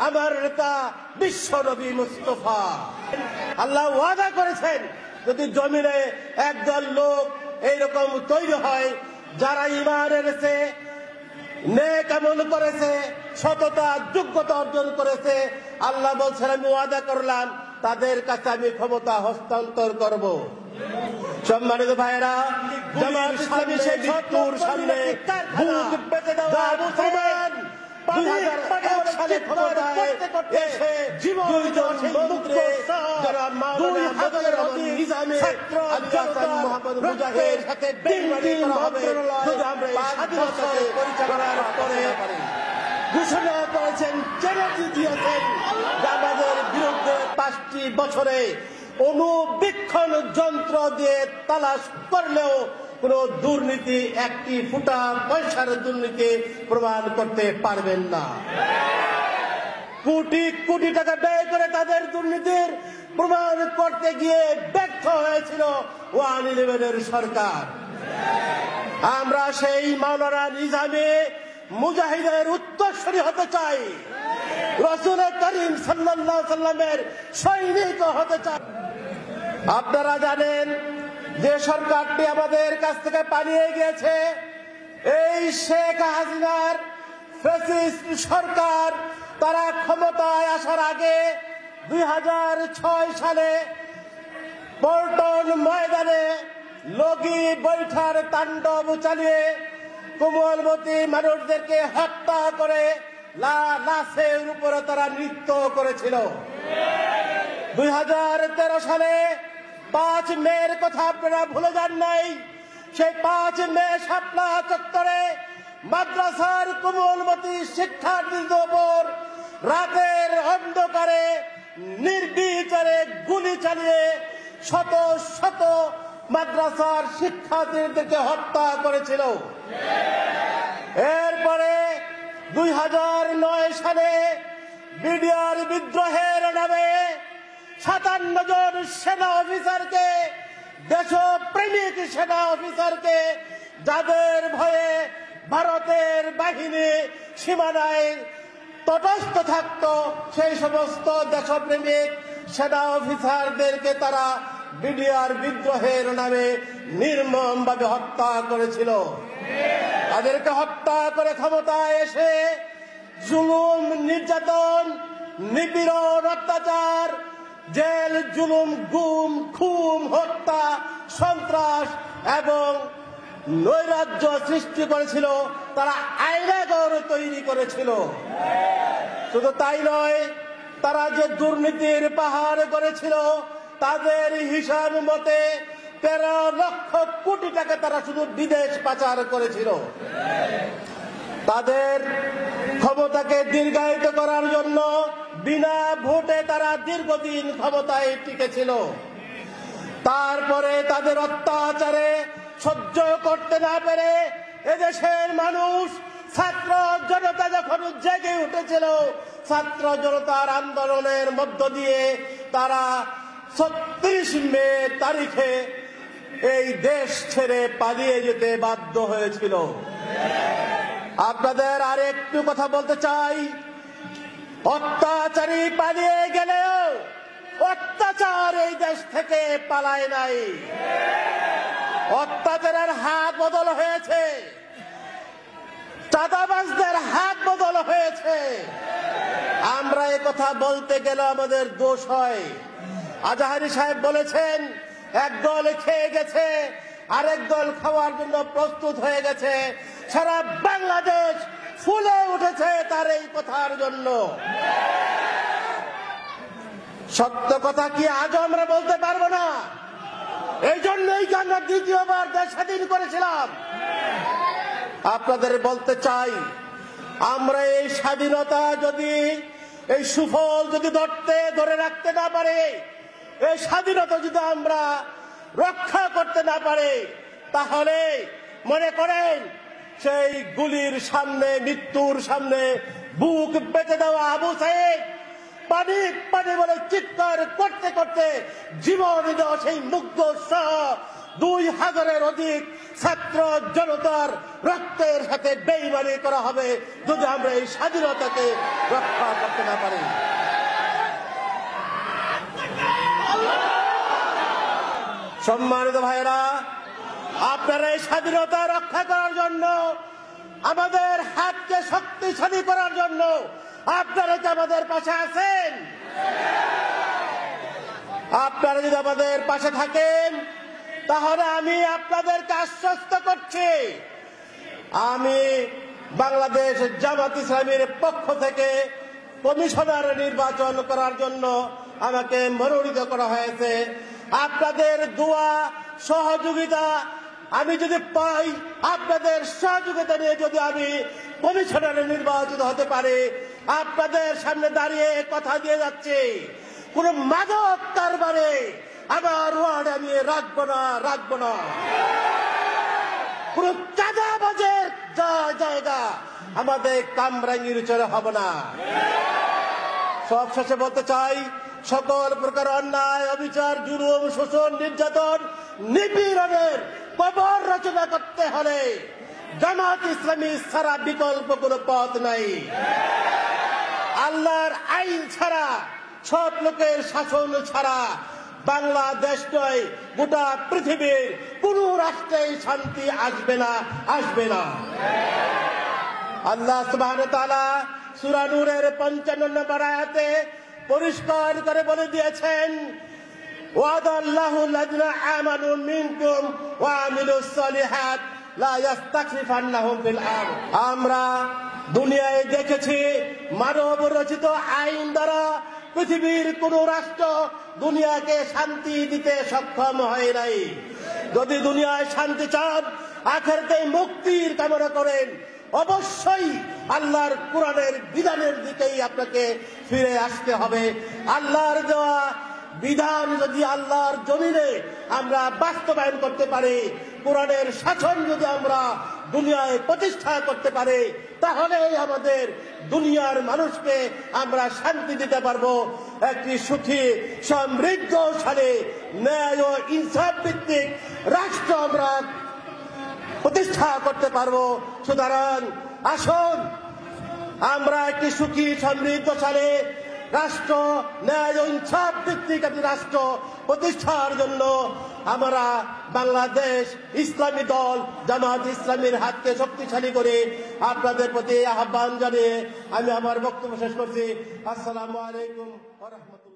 আমার নেতা বিশ্ব নবী মুস্তাফা। আল্লাহ ওয়াদা করেছেন, যদি জমিনে একদল লোক এইরকম তৈরি হয় যারা ঈমান এনেছে, নেক আমল করেছে, সততা যোগ্যতা অর্জন করেছে, আল্লাহ বলছেন আমি ওয়াদা করলাম তাদের কাছে আমি ক্ষমতা হস্তান্তর করব। সম্মানিত ভাইয়েরা, জামাত ইসলামী সেই মৃত্যুর সামনে বুক পেতে দেওয়া মুসলমান 2001 সালে ক্ষমতায় এসে দুইজন মন্ত্রী যারা মাওলানা বদরুল আলম নিজামী, আলী হাসান মোহাম্মদ মুজাহির সাথে বেইমানি করা হবে যদি আমরা এই স্বাধীনতাকে পরিচালনার পরে ঘোষণা করেছেন, চ্যালেঞ্জ দিয়েছেন আমাদের বিরুদ্ধে 5টি বছরে অনুবীক্ষণ যন্ত্র দিয়ে তালাশ করলেও কোন দুর্নীতি, একটি ফুটা পয়সার দুর্নীতি প্রমাণ করতে পারবেন না। কোটি কোটি টাকা ব্যয় করে তাদের দুর্নীতির প্রমাণ করতে গিয়ে ব্যর্থ হয়েছিল 111 সরকার। আমরা সেই মাওলানা নিজামী মুজাহিদের উত্তরসূরি হতে চাই, রাসূল করিম সাল্লাল্লাহু আলাইহি সাল্লামের সৈনিক হতে চাই। আপনারা জানেন যে সরকারটি আমাদের কাছ থেকে পালিয়ে গিয়েছে, এই শেখ হাসিনার ফ্যাসিস্ট সরকার, তারা ক্ষমতায় আসার আগে 2006 সালে পল্টন ময়দানে লগি বৈঠার তাণ্ডব চালিয়ে কোমলমতি মানুষদেরকে হত্যা করে লাশের উপরে তারা নৃত্য করেছিল। 2013 সালে 5 মের কথা আপনারা ভুলে যান নাই। সেই 5 মে শাপলা চত্বরে মাদ্রাসার কোমলমতি শিক্ষার্থীদের উপর রাতের অন্ধকারে নির্বিচারে গুলি চালিয়ে শত শত মাদ্রাসার শিক্ষার্থীদেরকে হত্যা করেছিল। এরপরে 2009 সালে বিডিআর বিদ্রোহের নামে 57 জন সেনা অফিসারকে, দেশপ্রেমিক সেনা অফিসারকে, যাদের ভয়ে ভারতের বাহিনী সীমানায় তটস্থ থাকত, সেই সমস্ত দেশপ্রেমিক সেনা অফিসারদেরকে তারা বিডিআর বিদ্রোহের নামে নির্মমভাবে হত্যা করেছিল। তাদেরকে হত্যা করে ক্ষমতায় এসে জুলুম, নির্যাতন, নিপীড়ন, অত্যাচার, জেল, জুলুম, গুম, খুন, হত্যা, সন্ত্রাস এবং নৈরাজ্য সৃষ্টি করেছিল। তারা আয়নাঘর তৈরি করেছিল। শুধু তাই নয়, তারা যে দুর্নীতির পাহাড় করেছিল, তাদের হিসাব মতে 13 লক্ষ কোটি টাকা তারা শুধু বিদেশ পাচার করেছিল। তাদের ক্ষমতাকে দীর্ঘায়িত করার জন্য বিনা ভোটে তারা দীর্ঘদিন ক্ষমতায় টিকেছিল। তারপরে তাদের অত্যাচারে সহ্য করতে না পেরে এদেশের মানুষ, ছাত্র জনতা যখন জেগে উঠেছিল, ছাত্র জনতার আন্দোলনের মধ্য দিয়ে তারা 36 মে তারিখে এই দেশ ছেড়ে পালিয়ে যেতে বাধ্য হয়েছিল। আপনাদের আর একটু কথা বলতে চাই, অত্যাচারী পালিয়ে গেলেও অত্যাচার এই দেশ থেকে পালায় নাই। অত্যাচারের হাত বদল হয়েছে, চাঁদাবাজদের হাত বদল হয়েছে। আমরা এ কথা বলতে গেলে আমাদের দোষ হয়। আজাহারি সাহেব বলেছেন, এক দল খেয়ে গেছে, আরেক দল খাওয়ার জন্য প্রস্তুত হয়ে গেছে। সারা বাংলাদেশ ফুলে উঠেছে তার এই কথার জন্য। সত্য কথা কি আজও আমরা বলতে পারবো না? এই জন্যই কি আমরা দ্বিতীয়বার দেশ স্বাধীন করেছিলাম? আপনাদের বলতে চাই, আমরা এই স্বাধীনতা যদি, এই সুফল যদি ধরে রাখতে না পারে, এই স্বাধীনতা যদি আমরা রক্ষা করতে না পারে, তাহলে মনে করেন সেই গুলির সামনে, মৃত্যুর সামনে বুক পেতে দেওয়া আবু সাইদ পানি পানি বলে চিৎকার করতে করতে জীবন দেওয়া সেই মুগ্ধ সহ 2000-এর অধিক ছাত্র জনতার রক্তের সাথে বেইমানি করা হবে যদি আমরা এই স্বাধীনতাকে রক্ষা করতে না পারি। সম্মানিত ভাইরা, আপনারা এই স্বাধীনতা রক্ষা করার জন্য, আমাদের হাতকে শক্তিশালী করার জন্য আপনারা কি আমাদের পাশে আছেন? আপনারা যদি আমাদের পাশে থাকেন তাহলে আমি আপনাদেরকে আশ্বস্ত করছি, আমি বাংলাদেশ জামাত ইসলামীর পক্ষ থেকে কমিশনার নির্বাচন করার জন্য আমাকে মনোনীত করা হয়েছে। আপনাদের দোয়া সহযোগিতা আমি যদি পাই, আপনাদের সহযোগিতা নিয়ে যদি আমি কমিশনারে নির্বাচিত হতে পারি, আপনাদের সামনে দাঁড়িয়ে কথা দিয়ে যাচ্ছি, কোন মাদক কারবারে আমার ওয়ার্ড আমি রাখবো না। কোন চাঁদাবাজের জায়গা আমাদের কামরাঙ্গীর চরে হবে না। সব শেষে বলতে চাই, সকল প্রকার অন্যায়, অবিচার, জুলুম, শোষণ, নির্যাতন, নিপীড়নের কবর রচনা করতে হলে জামাত ইসলামী ছাড়া বিকল্প কোনো পথ নাই। আল্লাহর আইন ছাড়া, সব লোকের শাসন ছাড়া বাংলাদেশ নয়, গোটা পৃথিবীর কোন রাষ্ট্রে শান্তি আসবে না। আল্লাহ সুবহানাহু ওয়া তাআলা সূরা নূরের 55 নম্বর আয়াতে পরিষ্কার করে বলে দিয়েছেন, ওয়াদাল্লাহু আল্লাযিনা আমানু মিনকুম ওয়া আমিলুস সালিহাত লা ইস্তাখলিফান্নাহুম ফিল আরদ। আমরা দুনিয়ায় দেখেছি, মানব রচিত আইন দ্বারা পৃথিবীর কোন রাষ্ট্র দুনিয়াকে শান্তি দিতে সক্ষম হয় নাই। যদি দুনিয়ায় শান্তি চান, আখিরাতে মুক্তির কামনা করেন, অবশ্যই আল্লাহর কোরআনের বিধানের দিকেই আপনাকে ফিরে আসতে হবে। আল্লাহর দেওয়া বিধান যদি আল্লাহর জমিনে আমরা বাস্তবায়ন করতে পারি, কোরআনের শাসন যদি আমরা দুনিয়ায় প্রতিষ্ঠা করতে পারি, তাহলে আমাদের দুনিয়ার মানুষকে আমরা শান্তি দিতে পারবো। একটি সুখী, সমৃদ্ধশালী, ন্যায় ও ইনসাফ ভিত্তিক রাষ্ট্র আমরা প্রতিষ্ঠা করতে পারবো। সুতরাং আসুন আমরা একটি সুখী, সমৃদ্ধশালী রাষ্ট্র, ন্যায় ও ইনসাফ ভিত্তিক একটি রাষ্ট্র প্রতিষ্ঠার জন্য আমরা বাংলাদেশ ইসলামী দল জামাত ইসলামীর হাতকে শক্তিশালী করে আপনাদের প্রতি আহ্বান জানিয়ে আমি আমার বক্তব্য শেষ করছি। আসসালামু আলাইকুম ওয়া রাহমাতুল্লাহ।